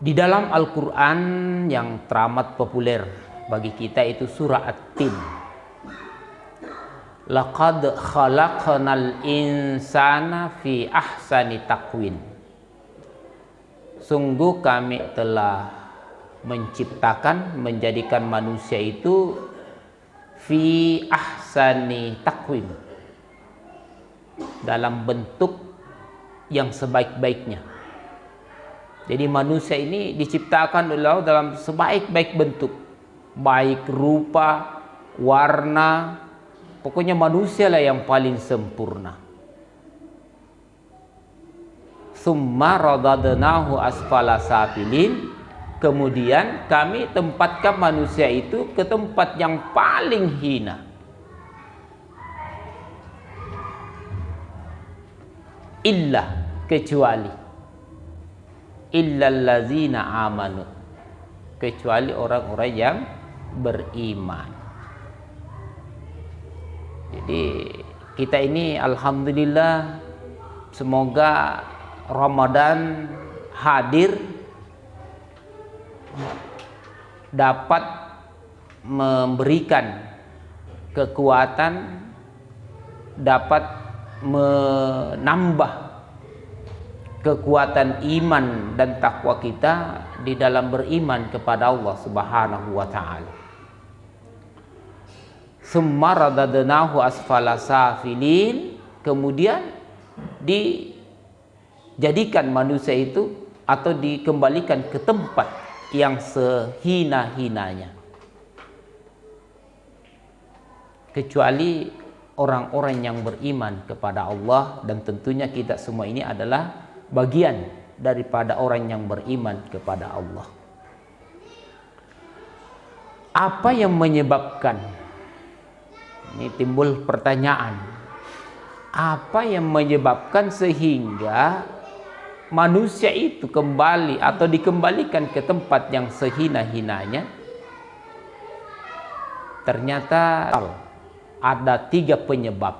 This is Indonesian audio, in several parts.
Di dalam Al-Quran yang teramat populer bagi kita itu surah At-Tin. Laqad khalaqnal insana fi ahsani taqwim. Sungguh kami telah menciptakan, menjadikan manusia itu fi ahsani taqwim, dalam bentuk yang sebaik-baiknya. Jadi manusia ini diciptakan oleh Allah dalam sebaik-baik bentuk, baik rupa, warna, pokoknya manusia lah yang paling sempurna. Summa radadnahu asfala safilin. Kemudian kami tempatkan manusia itu ke tempat yang paling hina. Illa, kecuali illallazina amanu, kecuali orang-orang yang beriman. Jadi kita ini alhamdulillah, semoga Ramadan hadir dapat memberikan kekuatan, dapat menambah kekuatan iman dan takwa kita di dalam beriman kepada Allah Subhanahu wa taala. Summa radadnahu asfala safilin, kemudian dijadikan manusia itu atau dikembalikan ke tempat yang sehina-hinanya, kecuali orang-orang yang beriman kepada Allah, dan tentunya kita semua ini adalah bagian daripada orang yang beriman kepada Allah. Apa yang menyebabkan, ini timbul pertanyaan, apa yang menyebabkan sehingga manusia itu kembali atau dikembalikan ke tempat yang sehina-hinanya? Ternyata ada 3 penyebab.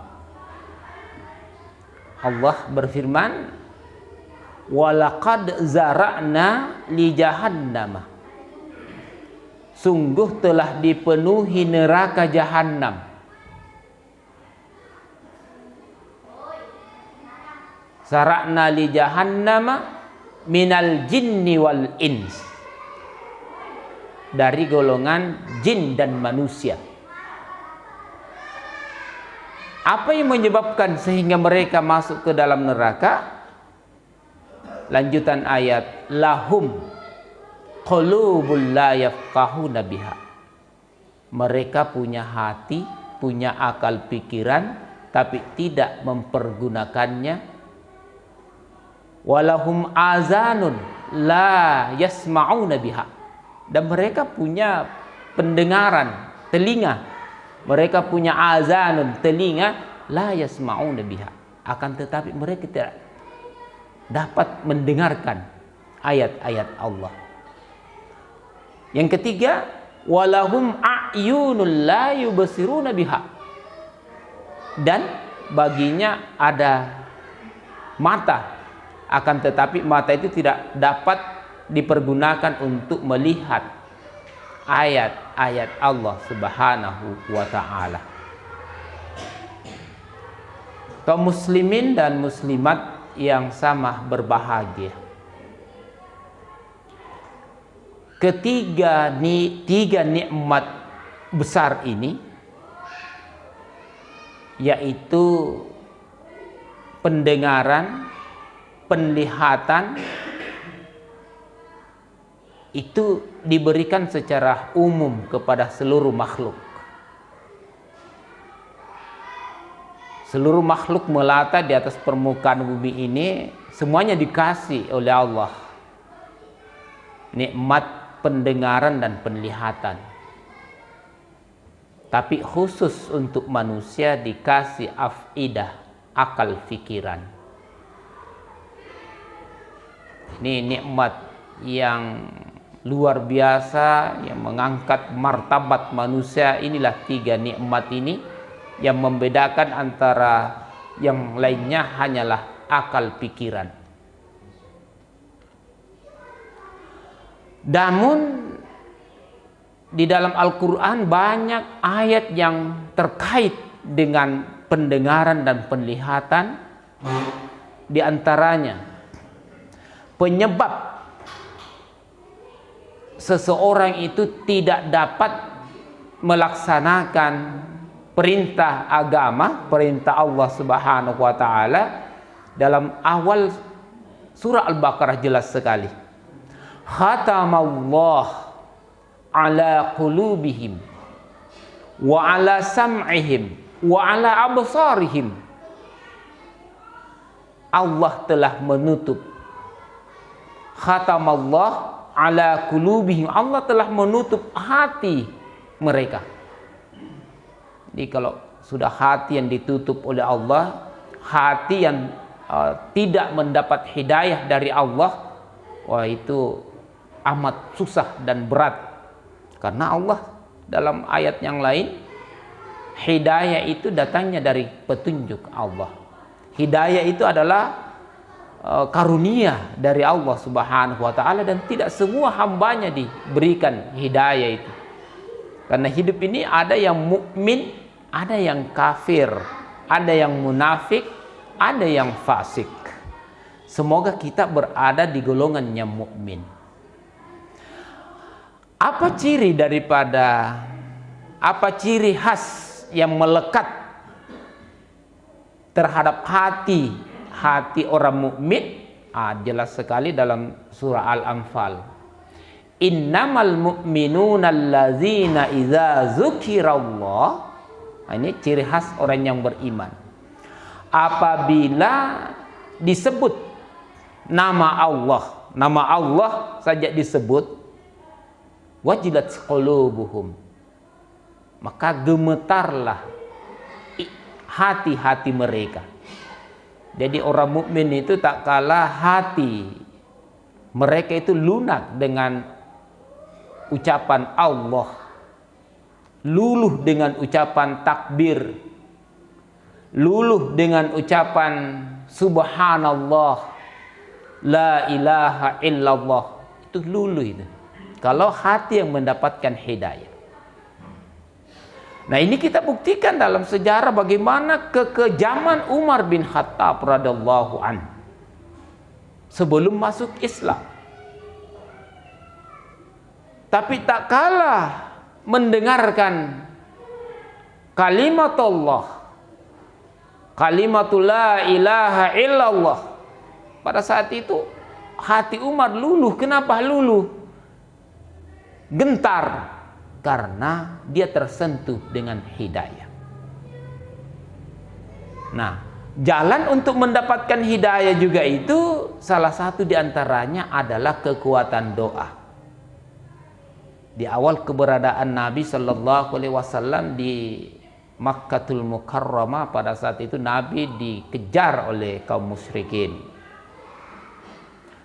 Allah berfirman, walaqad zara'na li jahannama, sungguh telah dipenuhi neraka Jahannam. Zara'na li jahannama minal jinni wal ins, dari golongan jin dan manusia. Apa yang menyebabkan sehingga mereka masuk ke dalam neraka? Lanjutan ayat, lahum qulubul la yafqahuna biha, mereka punya hati, punya akal pikiran, tapi tidak mempergunakannya. Walahum azanun la yasma'una biha, dan mereka punya pendengaran, telinga, mereka punya azanun, telinga, la yasma'una biha, akan tetapi mereka tidak dapat mendengarkan ayat-ayat Allah. Yang ketiga, walahum a'yunul la yubsiruna biha, dan baginya ada mata, akan tetapi mata itu tidak dapat dipergunakan untuk melihat ayat-ayat Allah Subhanahu wa ta'ala. Kaum muslimin dan muslimat yang sama berbahagia, tiga nikmat besar ini, yaitu pendengaran, penglihatan, itu diberikan secara umum kepada seluruh makhluk. Seluruh makhluk melata di atas permukaan bumi ini, semuanya dikasih oleh Allah nikmat pendengaran dan penglihatan. Tapi khusus untuk manusia dikasih afidah, akal pikiran. Ini nikmat yang luar biasa yang mengangkat martabat manusia. Inilah 3 nikmat ini yang membedakan antara yang lainnya hanyalah akal pikiran. Namun di dalam Al-Quran banyak ayat yang terkait dengan pendengaran dan penglihatan. Di antaranya penyebab seseorang itu tidak dapat melaksanakan perintah agama, perintah Allah Subhanahu wa taala, dalam awal surah Al-Baqarah jelas sekali. Khatamallah ala qulubihim wa ala sam'ihim wa ala absarihim. Allah telah menutup. Khatamallah ala qulubihim, Allah telah menutup hati mereka. Jadi kalau sudah hati yang ditutup oleh Allah, hati yang tidak mendapat hidayah dari Allah, wah itu amat susah dan berat. Karena Allah dalam ayat yang lain, hidayah itu datangnya dari petunjuk Allah. Hidayah itu adalah karunia dari Allah Subhanahu wa taala, dan tidak semua hambanya diberikan hidayah itu. Karena hidup ini ada yang mukmin, ada yang kafir, ada yang munafik, ada yang fasik. Semoga kita berada di golongan yang mukmin. Apa ciri khas yang melekat terhadap hati orang mukmin? Jelas sekali dalam surah Al-Anfal. Innamal mu'minuna allazina idza dzukirallah. Ini ciri khas orang yang beriman. Apabila disebut nama Allah saja disebut, wajilat qulubuhum, maka gemetarlah hati-hati mereka. Jadi orang mukmin itu tak kalah hati mereka itu lunak dengan ucapan Allah, luluh dengan ucapan takbir, luluh dengan ucapan subhanallah, la ilaha illallah. Itu luluh itu, kalau hati yang mendapatkan hidayah. Nah, ini kita buktikan dalam sejarah bagaimana kekejaman Umar bin Khattab radhiyallahu anhu sebelum masuk Islam. Tapi tak kalah mendengarkan kalimatullah, kalimatul la ilaha illallah, pada saat itu hati Umar luluh. Kenapa luluh? Gentar, karena dia tersentuh dengan hidayah. Nah, jalan untuk mendapatkan hidayah juga itu salah satu diantaranya adalah kekuatan doa. Di awal keberadaan Nabi Shallallahu Alaihi Wasallam di Makkatul Mukarramah, pada saat itu Nabi dikejar oleh kaum musyrikin.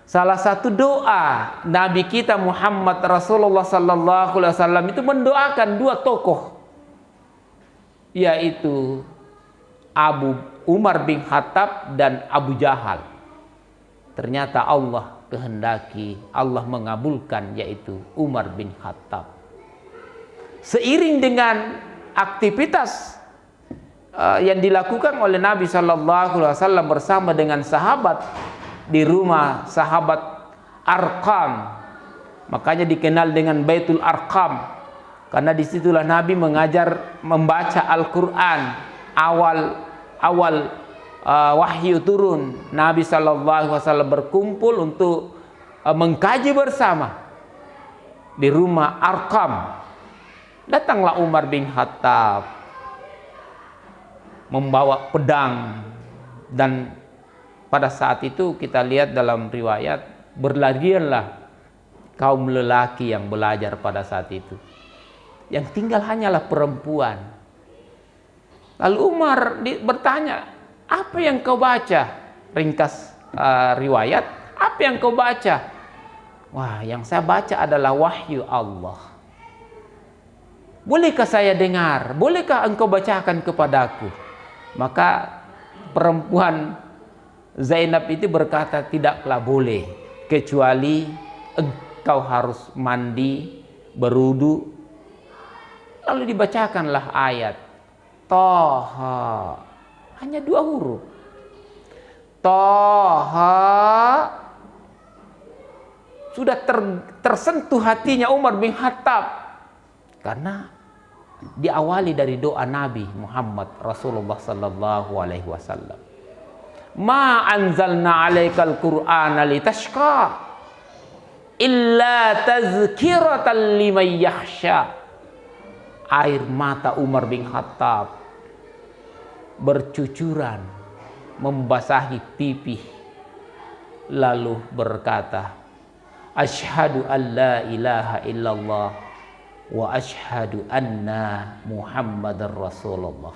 Salah satu doa Nabi kita Muhammad Rasulullah Sallallahu Alaihi Wasallam itu mendoakan dua tokoh, yaitu Umar bin Khattab dan Abu Jahal. Ternyata Allah kehendaki, Allah mengabulkan, yaitu Umar bin Khattab. Seiring dengan aktivitas yang dilakukan oleh Nabi Sallallahu Alaihi Wasallam bersama dengan sahabat di rumah sahabat Arqam, makanya dikenal dengan Baitul Arqam, karena disitulah Nabi mengajar membaca Al-Quran. Awal wahyu turun, Nabi Shallallahu Alaihi Wasallam berkumpul untuk mengkaji bersama di rumah Arqam. Datanglah Umar bin Khattab membawa pedang, dan pada saat itu kita lihat dalam riwayat, berlarianlah kaum lelaki yang belajar pada saat itu. Yang tinggal hanyalah perempuan. Lalu Umar bertanya, apa yang kau baca? Ringkas riwayat, apa yang kau baca? Wah, yang saya baca adalah wahyu Allah. Bolehkah saya dengar? Bolehkah engkau bacakan kepadaku? Maka perempuan Zainab itu berkata, tidaklah boleh, kecuali kau harus mandi, berudu. Lalu dibacakanlah ayat Toha, hanya 2 huruf. Toha. Sudah tersentuh hatinya Umar bin Khattab karena diawali dari doa Nabi Muhammad Rasulullah sallallahu alaihi wasallam. Ma anzalna 'alaikal Qur'ana litashqa illa tazkiratan liman yakhsha. Air mata Umar bin Khattab bercucuran membasahi pipi, lalu berkata, Asyhadu an la ilaha illallah wa asyhadu anna Muhammadar Rasulullah.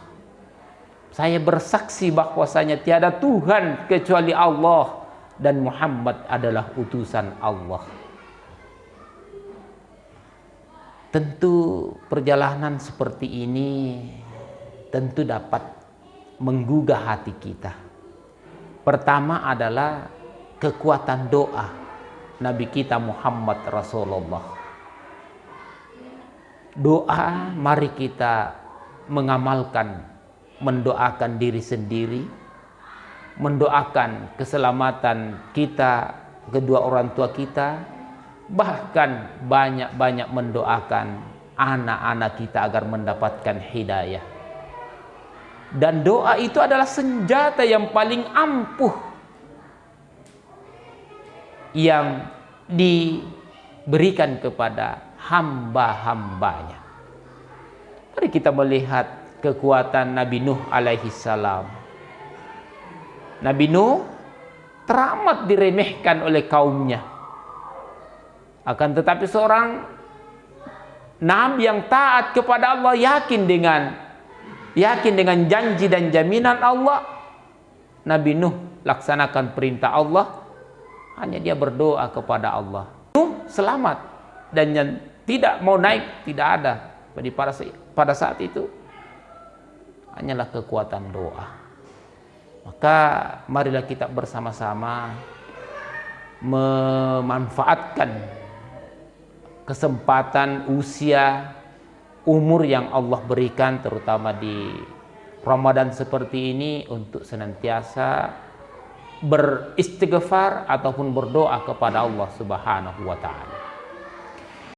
Saya bersaksi bahwasanya tiada Tuhan kecuali Allah dan Muhammad adalah utusan Allah. Tentu perjalanan seperti ini tentu dapat menggugah hati kita. Pertama adalah kekuatan doa Nabi kita Muhammad Rasulullah. Doa, mari kita mengamalkan, mendoakan diri sendiri, mendoakan keselamatan kita, kedua orang tua kita, bahkan banyak-banyak mendoakan anak-anak kita agar mendapatkan hidayah. Dan doa itu adalah senjata yang paling ampuh yang diberikan kepada hamba-hambanya. Mari kita melihat kekuatan Nabi Nuh alaihi salam. Nabi Nuh teramat diremehkan oleh kaumnya. Akan tetapi seorang nabi yang taat kepada Allah, yakin dengan janji dan jaminan Allah. Nabi Nuh laksanakan perintah Allah, hanya dia berdoa kepada Allah. Nuh selamat, dan yang tidak mau naik tidak ada pada saat itu, hanyalah kekuatan doa. Maka marilah kita bersama-sama memanfaatkan kesempatan usia umur yang Allah berikan, terutama di Ramadan seperti ini, untuk senantiasa beristighfar ataupun berdoa kepada Allah Subhanahu wa taala.